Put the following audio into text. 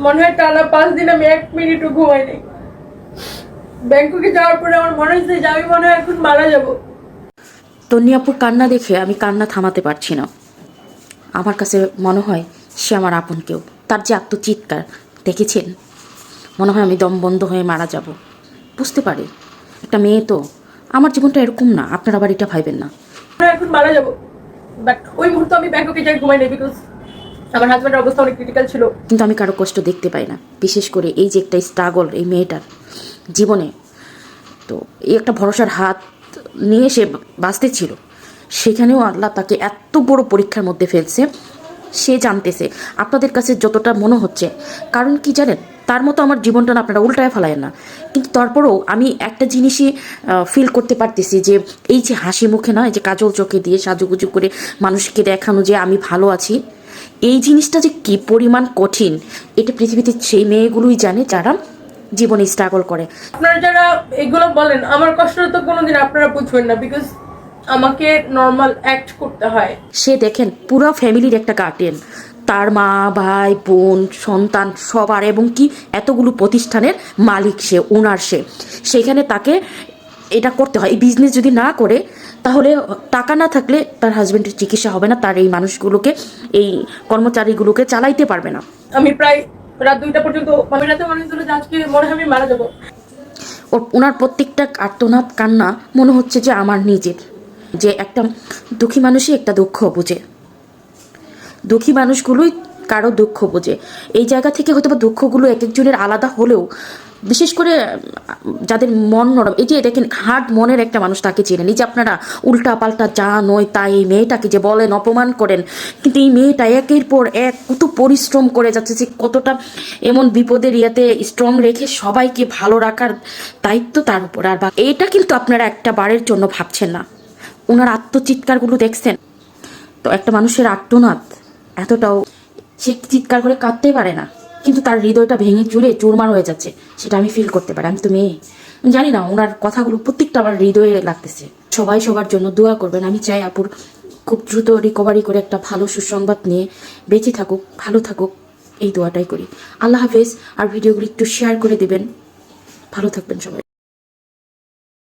মনে হয় টানা 5 দিন আমি 1 মিনিটও ঘুমাইনি। ব্যাংককে যাওয়ার পরে আমার মনে হচ্ছে যে আমি মনে হয় এখন মারা যাব। তন্নি আপুর কান্না দেখে আমি কান্না থামাতে পারছি না। আমার কাছে মনে হয় সে আমার আপন কেউ। তার যে আত্মচিৎকার দেখেছেন, মনে হয় আমি দম বন্ধ হয়ে মারা যাব। বুঝতে পারি একটা মেয়ে তো, আমার জীবনটা এরকম না, আপনারা আবার এটা ভাইবেন না। এখন মারা যাব, বাট ওই মুহূর্তে আমি ব্যাংককে যাই ঘুমাইনি, বিকজ আমার হাজব্যান্ডের অবস্থা অনেক ক্রিটিক্যাল ছিল। কিন্তু আমি কারো কষ্ট দেখতে পাই না, বিশেষ করে এই যে একটা স্ট্রাগল এই মেয়েটার জীবনে। তো এই একটা ভরসার হাত নিয়ে সে বাঁচতে ছিল, সেখানেও আল্লাহ তাকে এত বড় পরীক্ষার মধ্যে ফেলছে। সে জানতেছে আপনাদের কাছে যতটা মনে হচ্ছে, কারণ কি জানেন, তার মতো আমার জীবনটা না আপনারা উল্টায় ফেলায় না। কিন্তু তারপরেও আমি একটা জিনিসই ফিল করতে পারতেছি যে এই যে হাসি মুখে না, এই যে কাজল চোখে দিয়ে সাজুগুজু করে মানুষকে দেখানো যে আমি ভালো আছি, এই জিনিসটা যে কী পরিমাণ কঠিন, এটা পৃথিবীতে সেই মেয়েগুলোই জানে যারা জীবনে স্ট্রাগল করে। আপনারা যারা এগুলো বলেন, আমার কষ্টটা তো কোনোদিন আপনারা বুঝবেন না, বিকজ আমাকে নর্মাল অ্যাক্ট করতে হয়। সে দেখেন পুরো ফ্যামিলির একটা গার্ডিয়ান, তার মা ভাই বোন সন্তান সবার, এবং কি এতগুলো প্রতিষ্ঠানের মালিক সে, ওনার সে। সেখানে তাকে এটা করতে হয়। এই বিজনেস যদি না করে, তাহলে টাকা না থাকলে তার হাজব্যান্ডের চিকিৎসা হবে না, তার এই মানুষগুলোকে, এই কর্মচারীগুলোকে চালাইতে পারবে না। আমি প্রায় রাত 2টা পর্যন্ত, আমি রাতে মনে হচ্ছিল যে আজকে মনে হয় আমি মারা যাবো। ওনার প্রত্যেকটা আর্তনাদ কান্না মনে হচ্ছে যে আমার নিজের। যে একটা দুঃখী মানুষই একটা দুঃখ বোঝে, দুঃখী মানুষগুলোই কারো দুঃখ বোঝে। এই জায়গা থেকে হয়তো বা দুঃখগুলো এক একজনের আলাদা হলেও, বিশেষ করে যাদের মন নরম, এই যে দেখেন হার্ড মনের একটা মানুষ, তাকে চেনেন। এই যে আপনারা উল্টা পাল্টা যা নয় তাই এই মেয়েটাকে যে বলেন, অপমান করেন, কিন্তু এই মেয়েটা একের পর এক কত পরিশ্রম করে যাচ্ছে, যে কতটা এমন বিপদের ইয়াতে স্ট্রং রেখে সবাইকে ভালো রাখার দায়িত্ব তার উপর। আর এটা কিন্তু আপনারা একটা বারের জন্য ভাবছেন না। ওনার আত্মচিৎকারগুলো দেখছেন তো, একটা মানুষের আর্তনাদ এতটাও, সে চিৎকার করে কাঁদতেই পারে না, কিন্তু তার হৃদয়টা ভেঙে চুরে চুরমার হয়ে যাচ্ছে, সেটা আমি ফিল করতে পারি। আমি তো মেয়ে, আমি জানি না, ওনার কথাগুলো প্রত্যেকটা আমার হৃদয়ে লাগতেছে। সবাই সবার জন্য দোয়া করবেন। আমি চাই আপুর খুব দ্রুত রিকভারি করে একটা ভালো সুসংবাদ নিয়ে বেঁচে থাকুক, ভালো থাকুক, এই দোয়াটাই করি। আল্লাহ হাফেজ। আর ভিডিওগুলো একটু শেয়ার করে দেবেন। ভালো থাকবেন সবাই।